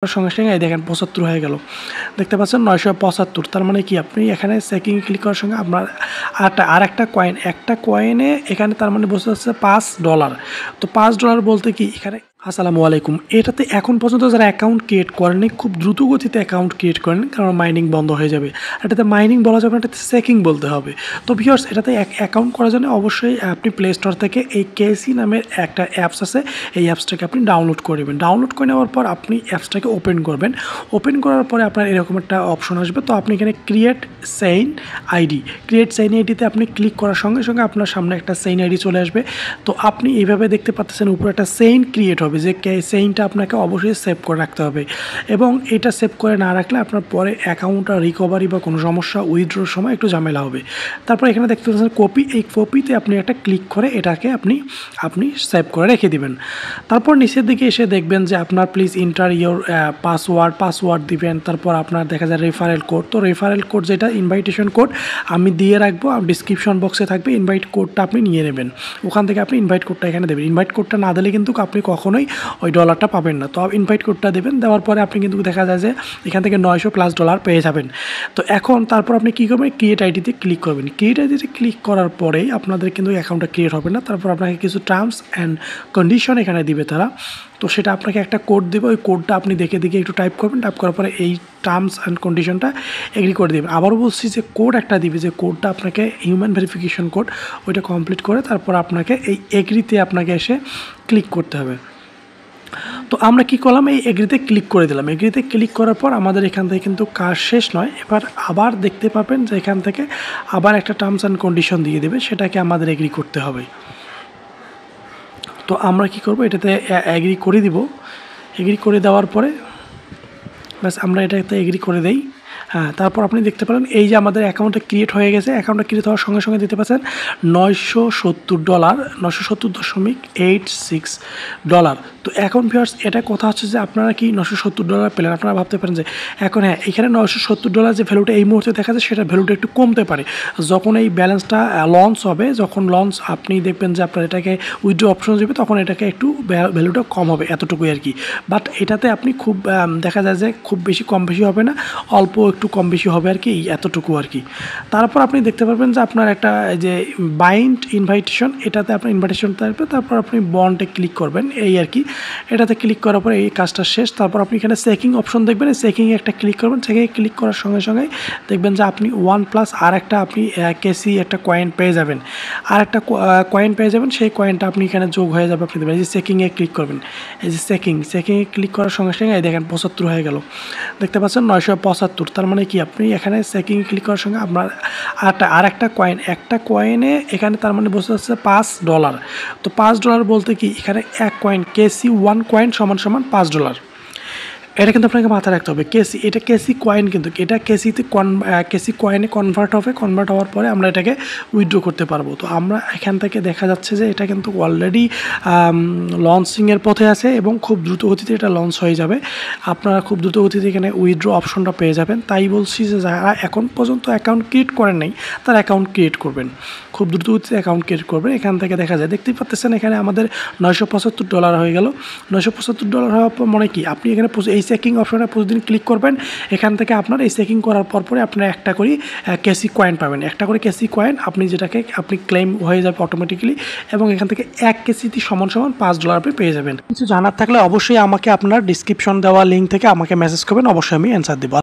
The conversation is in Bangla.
সঙ্গে সঙ্গে এই দেখেন 75 হয়ে গেল। দেখতে পাচ্ছেন 975। তার মানে কি আপনি এখানে চেকিং ক্লিক করার সঙ্গে আপনার আরেকটা কয়েন, একটা কয়েনে এখানে তার মানে বসে যাচ্ছে $5। তো $5 বলতে কি এখানে আসসালামু আলাইকুম। এটাতে এখন পর্যন্ত যারা অ্যাকাউন্ট ক্রিয়েট করেনি খুব দ্রুত গতিতে অ্যাকাউন্ট ক্রিয়েট করেন, কারণ মাইনিং বন্ধ হয়ে যাবে। এটাতে মাইনিং বলা যাবে না, এটাতে চেকিং বলতে হবে। তো ভিউয়ার্স, এটাতে অ্যাকাউন্ট করার জন্য অবশ্যই আপনি প্লে স্টোর থেকে এই কেসি নামের একটা অ্যাপস আছে, এই অ্যাপসটাকে আপনি ডাউনলোড করে নেবেন। ডাউনলোড করে নেওয়ার পর আপনি অ্যাপসটাকে ওপেন করবেন। ওপেন করার পরে আপনার এরকম একটা অপশন আসবে। তো আপনি এখানে create chain ID, create chain আইডিতে আপনি ক্লিক করার সঙ্গে সঙ্গে আপনার সামনে একটা চেইন আইডি চলে আসবে। তো আপনি এইভাবে দেখতে পাচ্ছেন উপরে একটা চেইন ক্রিয়েট হবে, যে চেইনটা আপনাকে অবশ্যই সেভ করে রাখতে হবে। এবং এটা সেভ করে না রাখলে আপনার পরে অ্যাকাউন্টটা রিকভারি বা কোনো সমস্যা উইথড্রোর সময় একটু ঝামেলা হবে। তারপর এখানে দেখতে পাচ্ছেন কপি, এই কপিতে আপনি একটা ক্লিক করে এটাকে আপনি সেভ করে রেখে দিবেন। তারপর নিচের দিকে এসে দেখবেন যে আপনার প্লিজ ইন্টার ইয়োর পাসওয়ার্ড দিবেন। তারপর আপনার দেখা যায় রেফারেল কোড। তো রেফারেল কোড যেটা ইনভাইটেশন কোড আমি দিয়ে রাখবো, ডিসক্রিপশন বক্সে থাকবে। ইনভাইট কোডটা আপনি নিয়ে নেবেন, ওখান থেকে আপনি ইনভাইট কোডটা এখানে দেবেন। ইনভাইট কোডটা না দিলে কিন্তু আপনি কখনোই ওই ডলারটা পাবেন না। তো ইনভাইট কোডটা দেবেন, দেওয়ার পরে আপনি কিন্তু দেখা যায় যে এখান থেকে $900+ পেয়ে যাবেন। তো এখন তারপর আপনি কী করবেন, ক্রিয়েট আইডিতে ক্লিক করবেন। ক্রিয়েট আইডিতে ক্লিক করার পরেই আপনাদের কিন্তু অ্যাকাউন্টটা ক্রিয়েট হবে না। তারপর আপনাকে কিছু টার্মস অ্যান্ড কন্ডিশন এখানে দিবে তারা। তো সেটা আপনাকে একটা কোড দেবে, ওই কোডটা আপনি দেখে একটু টাইপ করবেন। টাইপ করার পরে এই টার্মস অ্যান্ড কন্ডিশনটা এগ্রি করে দেবেন। আবারও বলছি যে কোড একটা দিবে, যে কোডটা আপনাকে হিউম্যান ভেরিফিকেশন কোড, ওইটা কমপ্লিট করে তারপর আপনাকে এই এগ্রিতে আপনাকে এসে ক্লিক করতে হবে। তো আমরা কি করলাম, এই এগ্রিতে ক্লিক করে দিলাম। এগ্রিতে ক্লিক করার পর আমাদের এখান থেকে কিন্তু কাজ শেষ নয়। এবার আবার দেখতে পাবেন যে এখান থেকে আবার একটা টার্মস অ্যান্ড কন্ডিশন দিয়ে দেবে, সেটাকে আমাদের এগ্রি করতে হবে। তো আমরা কি করব, এটাতে এগ্রি করে দিব। এগ্রি করে দেওয়ার পরে ব্যাস আমরা এটাতে এগ্রি করে দেই। হ্যাঁ, তারপর আপনি দেখতে পারেন এই যে আমাদের অ্যাকাউন্টটা ক্রিয়েট হয়ে গেছে। অ্যাকাউন্টটা ক্রিয়েট হওয়ার সঙ্গে সঙ্গে দেখতে পাচ্ছেন $970, $970.86। তো এখন ভিউয়ার্স, এটা কথা হচ্ছে যে আপনারা কি $970 পেলেন। আপনারা ভাবতে পারেন যে এখন হ্যাঁ, এখানে $970 যে ভ্যালুটা এই মুহূর্তে দেখা যায়, সেটা ভ্যালুটা একটু কমতে পারে যখন এই ব্যালেন্সটা লঞ্চ হবে। যখন লঞ্চ আপনি দেখবেন যে আপনার এটাকে উইথড্র অপশন যাবে, তখন এটাকে একটু ভ্যালুটা কম হবে, এতটুকুই আর কি। বাট এটাতে আপনি খুব দেখা যায় যে খুব বেশি কম বেশি হবে না, অল্প একটু কম বেশি হবে আর কি, এতটুকু আর কি। তারপর আপনি দেখতে পারবেন যে আপনার একটা যে বাইন্ড ইনভাইটেশন, এটাতে আপনার ইনভাইটেশন থাকবে। তারপর আপনি বন্ডে ক্লিক করবেন, এই আর কি। এটাতে ক্লিক করার পরে এই কাজটা শেষ। তারপর আপনি এখানে চেকিং অপশন দেখবেন, এই চেকিংয়ে একটা ক্লিক করবেন। চেকিংয়ে ক্লিক করার সঙ্গে সঙ্গে দেখবেন যে আপনি 1+ আর একটা আপনি কেসি একটা কয়েন পেয়ে যাবেন, আর একটা কয়েন পেয়ে যাবেন। সেই কয়েনটা আপনি এখানে যোগ হয়ে যাবে। আপনি দেবেন, এই যে চেকিংয়ে ক্লিক করবেন, এই যে চেকিংয়ে ক্লিক করার সঙ্গে সঙ্গে এই দেখেন 75 হয়ে গেল। দেখতে পাচ্ছেন 975। তার মানে কি আপনি এখানে চেকিং ক্লিক করার সঙ্গে আপনার আরেকটা কয়েন, একটা কয়েনে এখানে তার মানে বসে যাচ্ছে $5। তো $5 বলতে কি এখানে এক কয়েন কেসি 1 কয়েন সমান $5। এটা কিন্তু আপনাকে মাথায় রাখতে হবে। এটা কেসি কয়েন, কিন্তু এটা কেসি কয়েনে কনভার্ট হবে। কনভার্ট হওয়ার পরে আমরা এটাকে উইথড্র করতে পারবো। তো আমরা এখান থেকে দেখা যাচ্ছে যে এটা কিন্তু অলরেডি লঞ্চিংয়ের পথে আছে এবং খুব দ্রুত গতিতে এটা লঞ্চ হয়ে যাবে। আপনারা খুব দ্রুত গতিতে এখানে উইথড্র অপশনটা পেয়ে যাবেন। তাই বলছি যে যারা এখন পর্যন্ত অ্যাকাউন্ট ক্রিয়েট করেন নাই, তারা অ্যাকাউন্ট ক্রিয়েট করবেন, খুব দ্রুত গতিতে অ্যাকাউন্ট ক্রিয়েট করবেন। এখান থেকে দেখা যায়, দেখতেই পাচ্ছেন এখানে আমাদের $975 হয়ে গেল। $975 হওয়ার পর মানে কি আপনি এখানে এই চেকিং অপশনে প্রতিদিন ক্লিক করবেন। এখান থেকে আপনার এই চেকিং করার পরে আপনার একটা করে কেসি কয়েন পাবেন। একটা করে কেসি কয়েন আপনি যেটাকে আপনি ক্লেম হয়ে যাবে অটোমেটিক্যালি, এবং এখান থেকে এক কেসিতে সমান $5 আপনি পেয়ে যাবেন। কিছু জানার থাকলে অবশ্যই আমাকে আপনার ডিসক্রিপশন দেওয়া লিঙ্ক থেকে আমাকে মেসেজ করবেন, অবশ্যই আমি অ্যান্সার দেবো।